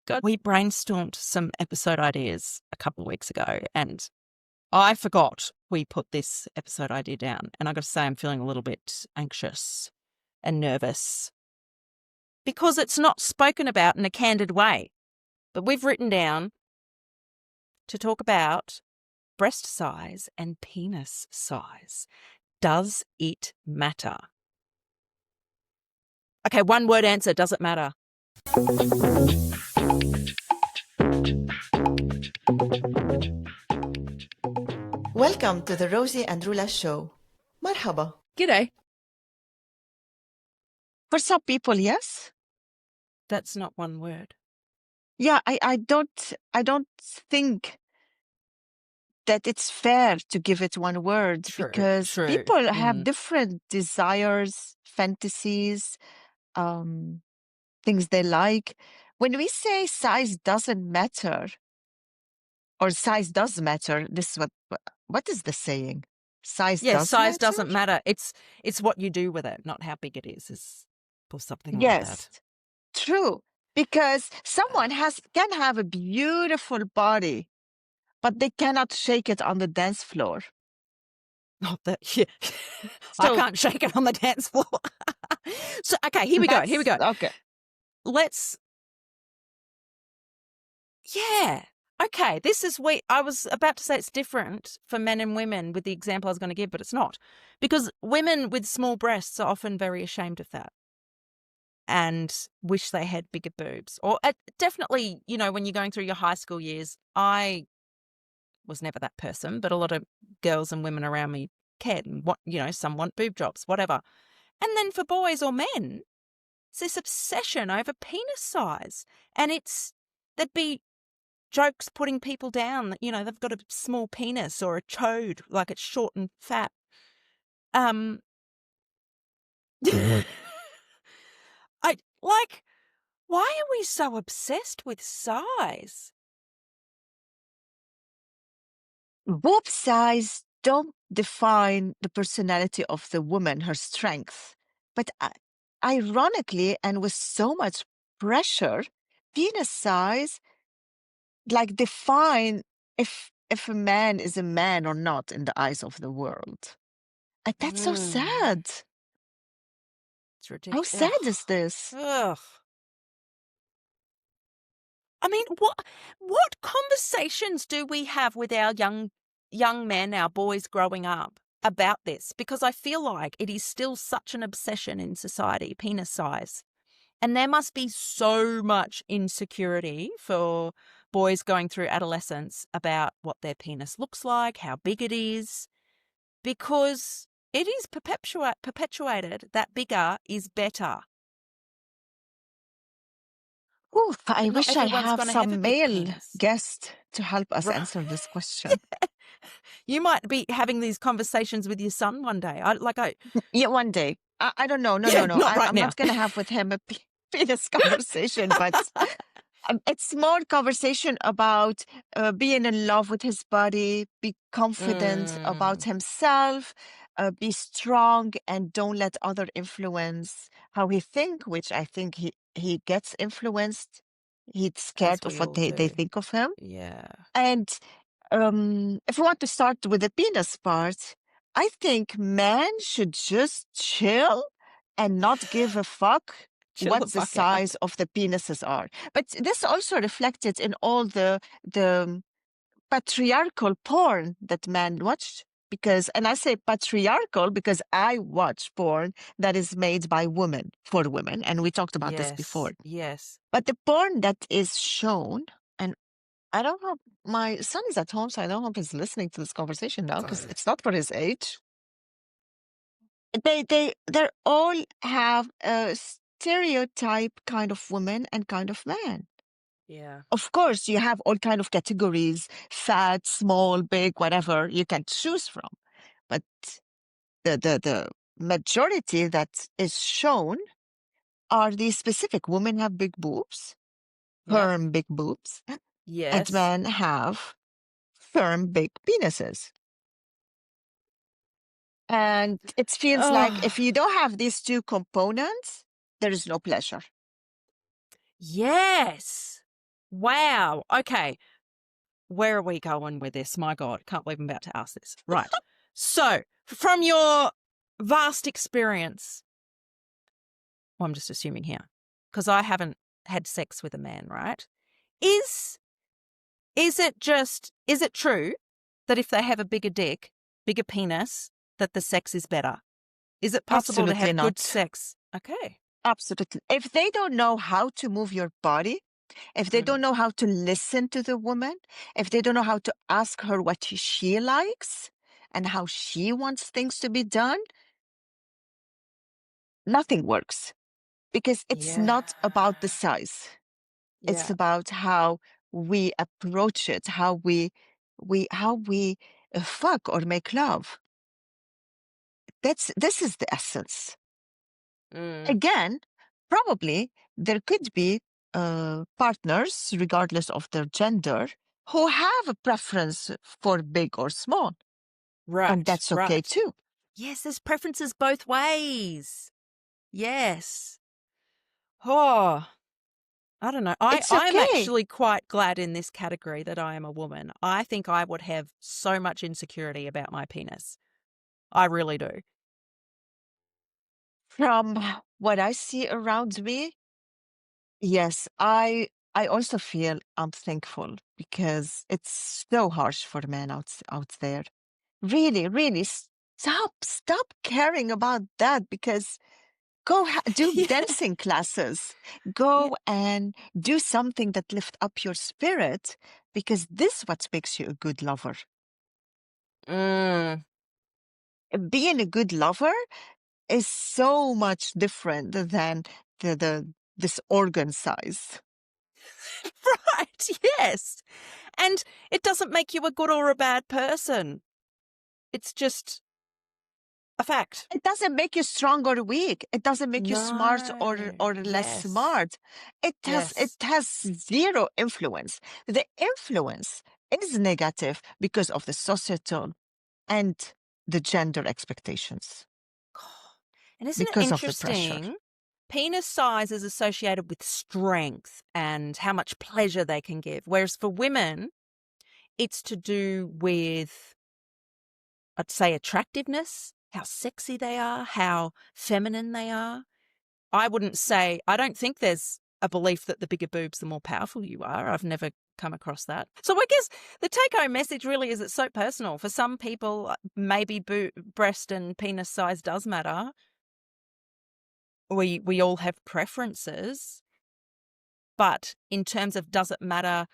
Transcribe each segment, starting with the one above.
God, we brainstormed some episode ideas a couple of weeks ago, and I forgot we put this episode idea down. And I got to say, I'm feeling a little bit anxious and nervous because it's not spoken about in a candid way. But we've written down to talk about breast size and penis size. Does it matter? Okay, one word answer. Does it matter? Welcome to the Rosie and Roula show. Marhaba. G'day. For some people, yes. That's not one word. Yeah, I don't think that it's fair to give it one word because people have different desires, fantasies, things they like. When we say size doesn't matter or size does matter, this is what is the saying? Size doesn't matter. It's what you do with it, not how big it is or something like that. Yes, true. Because someone can have a beautiful body, but they cannot shake it on the dance floor. Not that, yeah. I can't shake it on the dance floor. So, okay, here we go. Okay. Okay, this is I was about to say it's different for men and women with the example I was going to give, but it's not. Because women with small breasts are often very ashamed of that and wish they had bigger boobs. Or definitely, when you're going through your high school years, I was never that person, but a lot of girls and women around me cared and some want boob jobs, whatever. And then for boys or men, it's this obsession over penis size. And there'd be jokes putting people down that, they've got a small penis or a chode, like it's short and fat. Why are we so obsessed with size? Boob size don't define the personality of the woman, her strength. But ironically, and with so much pressure, penis size define if a man is a man or not in the eyes of the world. And that's so sad. It's ridiculous. How sad is this? Ugh. I mean, what conversations do we have with our young men, our boys growing up about this? Because I feel like it is still such an obsession in society, penis size. And there must be so much insecurity for boys going through adolescence about what their penis looks like, how big it is, because it is perpetuated that bigger is better. Oof, I wish I have some male guest to help us answer this question. You might be having these conversations with your son one day. Yeah, one day. I don't know. No. I'm not going to have with him a penis conversation, but it's more conversation about being in love with his body, be confident about himself, be strong, and don't let other influence how he think, which I think he gets influenced. He's scared of what they think of him. Yeah. And if we want to start with the penis part, I think men should just chill and not give a fuck what the size of the penises are. But this also reflected in all the patriarchal porn that men watched. And I say patriarchal because I watch porn that is made by women for women. And we talked about this before. Yes. But the porn that is shown, and I don't know, my son is at home, so I don't know if he's listening to this conversation now because it's not for his age. They all have a stereotype kind of woman and kind of man. Yeah. Of course, you have all kind of categories, fat, small, big, whatever you can choose from. But the majority that is shown are these specific. Women have big boobs, firm big boobs. Yes. And men have firm big penises. And it feels like if you don't have these two components, there is no pleasure. Yes. Wow. Okay. Where are we going with this? My God, can't believe I'm about to ask this. Right. So, from your vast experience, well, I'm just assuming here, because I haven't had sex with a man, right? Is it true that if they have a bigger dick, bigger penis, that the sex is better? Is it possible to Absolutely have good not. sex? Okay. Absolutely. If they don't know how to move your body, if they don't know how to listen to the woman, if they don't know how to ask her what she likes and how she wants things to be done, nothing works because it's Yeah. not about the size. It's Yeah. about how we approach it, how we fuck or make love. This is the essence. Again, probably there could be partners, regardless of their gender, who have a preference for big or small, and Right. that's okay Right. too. Yes, there's preferences both ways. Yes. Oh, I don't know. It's I'm okay. actually quite glad in this category that I am a woman. I think I would have so much insecurity about my penis. I really do. From what I see around me, yes, I also feel I'm thankful because it's so harsh for men out there. Really, really, stop caring about that because go do Yeah. dancing classes. Yeah. Go and do something that lift up your spirit because this what makes you a good lover. Mm. Being a good lover is so much different than this organ size. Right. Yes. And it doesn't make you a good or a bad person. It's just a fact. It doesn't make you strong or weak. It doesn't make you smart No. or less Yes. smart. It Yes. has zero influence. The influence is negative because of the societal and the gender expectations, And isn't it because of the pressure. interesting? Penis size is associated with strength and how much pleasure they can give. Whereas for women, it's to do with, I'd say, attractiveness, how sexy they are, how feminine they are. I don't think there's a belief that the bigger boobs, the more powerful you are. I've never come across that. So I guess the take-home message really is it's so personal. For some people, maybe breast and penis size does matter. We all have preferences, but in terms of does it matter,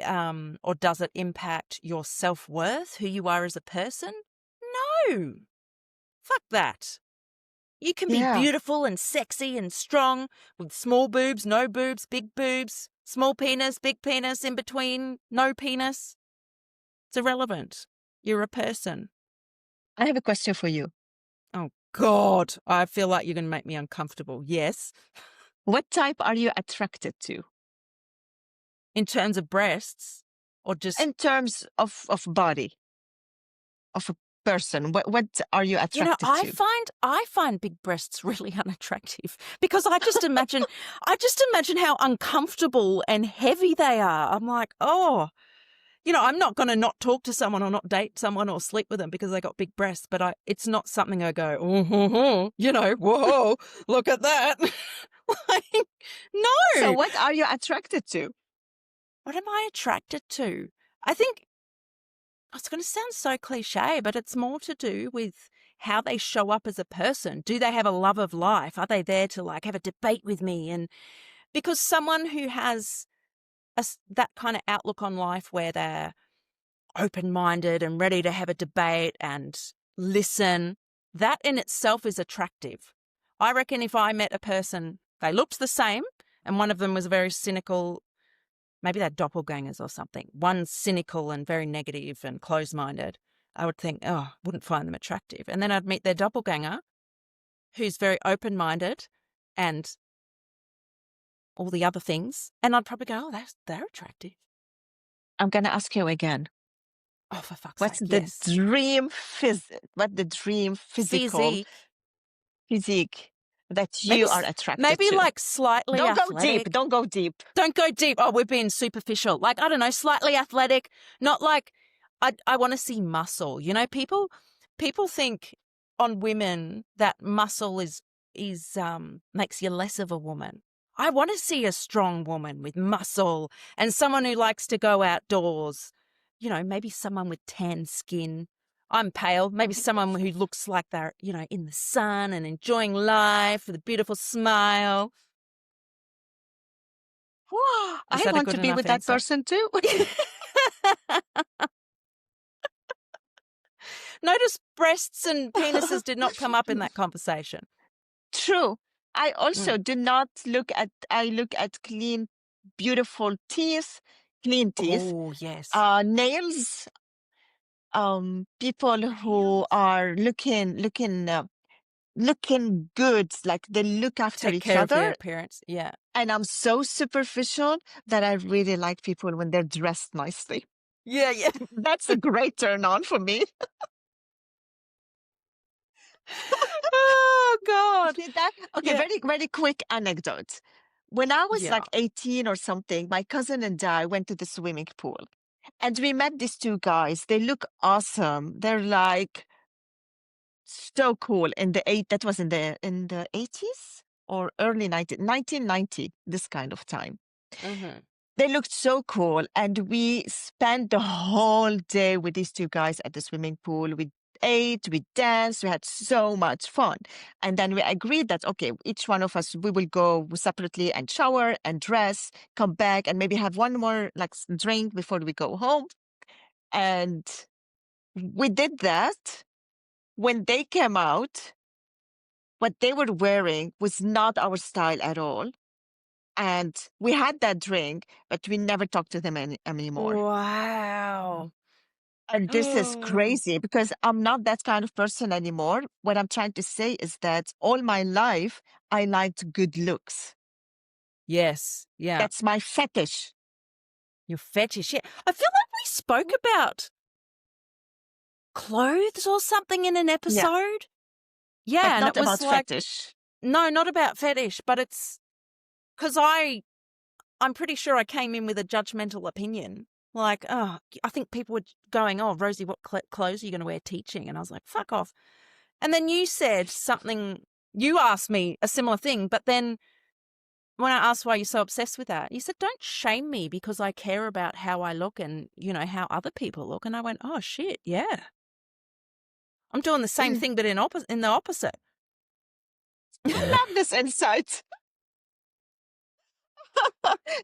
or does it impact your self-worth, who you are as a person? No. Fuck that. You can be Yeah, beautiful and sexy and strong with small boobs, no boobs, big boobs, small penis, big penis, in between, no penis. It's irrelevant. You're a person. I have a question for you. Oh, God. I feel like you're going to make me uncomfortable. Yes. What type are you attracted to In terms of breasts or just, in terms of body of a person? What are you attracted I to? find big breasts really unattractive because I just imagine how uncomfortable and heavy they are. I'm like, oh, I'm not going to not talk to someone or not date someone or sleep with them because they got big breasts, but it's not something I go, whoa, look at that. Like, So no. what are you attracted to? What am I attracted to? I think it's going to sound so cliche, but it's more to do with how they show up as a person. Do they have a love of life? Are they there to have a debate with me? And because someone who has that kind of outlook on life where they're open-minded and ready to have a debate and listen, that in itself is attractive. I reckon if I met a person, they looked the same, and one of them was very cynical, maybe they're doppelgangers or something, one's cynical and very negative and closed-minded, I would think, wouldn't find them attractive. And then I'd meet their doppelganger, who's very open-minded and all the other things, and I'd probably go, they're attractive. I'm going to ask you again. Oh, for fuck's What's sake, the yes. dream physical Physique. physique that you are attracted maybe to? like slightly Don't athletic. go deep. Don't go deep. Don't go deep. Oh, we're being superficial. Like, I don't know, slightly athletic, not like I want to see muscle. You know, people think on women that muscle is makes you less of a woman. I want to see a strong woman with muscle and someone who likes to go outdoors. You know, maybe someone with tan skin. I'm pale. Maybe someone who looks like they're, you know, in the sun and enjoying life with a beautiful smile. I want to be with that person too. Notice breasts and penises did not come up in that conversation. True. I also do not look at, I look at clean, beautiful teeth, clean teeth. Oh, yes. Nails, people who are looking good, like they look after Take each care of their other. appearance. Yeah. And I'm so superficial that I really like people when they're dressed nicely. Yeah, yeah. That's a great turn on for me. Oh, God. See that? Okay, Yeah. very, very quick anecdote. When I was Yeah. like 18 or something, my cousin and I went to the swimming pool and we met these two guys. They look awesome. They're like so cool that was in the 80s or early 1990, this kind of time. Mm-hmm. They looked so cool. And we spent the whole day with these two guys at the swimming pool. We ate, we danced, we had so much fun. And then we agreed that, okay, each one of us, we will go separately and shower and dress, come back and maybe have one more like drink before we go home. And we did that. When they came out, what they were wearing was not our style at all. And we had that drink, but we never talked to them anymore. Wow. And this is crazy because I'm not that kind of person anymore. What I'm trying to say is that all my life, I liked good looks. Yes. Yeah. That's my fetish. Your fetish. Yeah. I feel like we spoke about clothes or something in an episode. Yeah. But And not it was about like, fetish. no, not about fetish, but it's because I'm pretty sure I came in with a judgmental opinion. Like, oh, I think people were going, oh, Rosie, what clothes are you going to wear teaching? And I was like, fuck off. And then you said something, you asked me a similar thing, but then when I asked why you're so obsessed with that, you said, don't shame me because I care about how I look and, you know, how other people look. And I went, oh, shit, yeah. I'm doing the same thing, but in the opposite. I love this insight.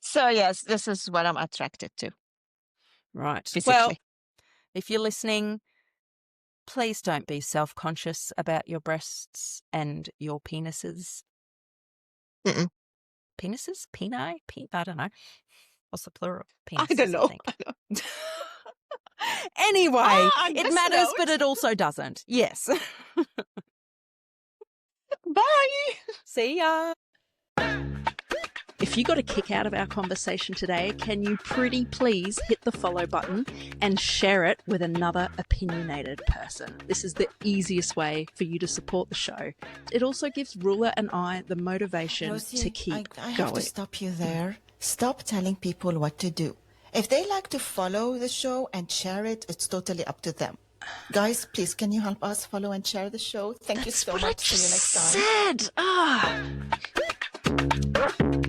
So, yes, this is what I'm attracted to. Right. Physically. Well, if you're listening, please don't be self-conscious about your breasts and your penises. Mm-mm. Penises? Peni? I don't know. What's the plural? Penises, I don't know. I think. Anyway, it matters, note. but it also doesn't. Yes. Bye. See ya. If you got a kick out of our conversation today, can you pretty please hit the follow button and share it with another opinionated person? This is the easiest way for you to support the show. It also gives Roula and I the motivation Rosie, to keep I have going. to stop you there. Stop telling people what to do. If they like to follow the show and share it, it's totally up to them. Guys, please, can you help us follow and share the show? Thank you so much. See you next time. Said.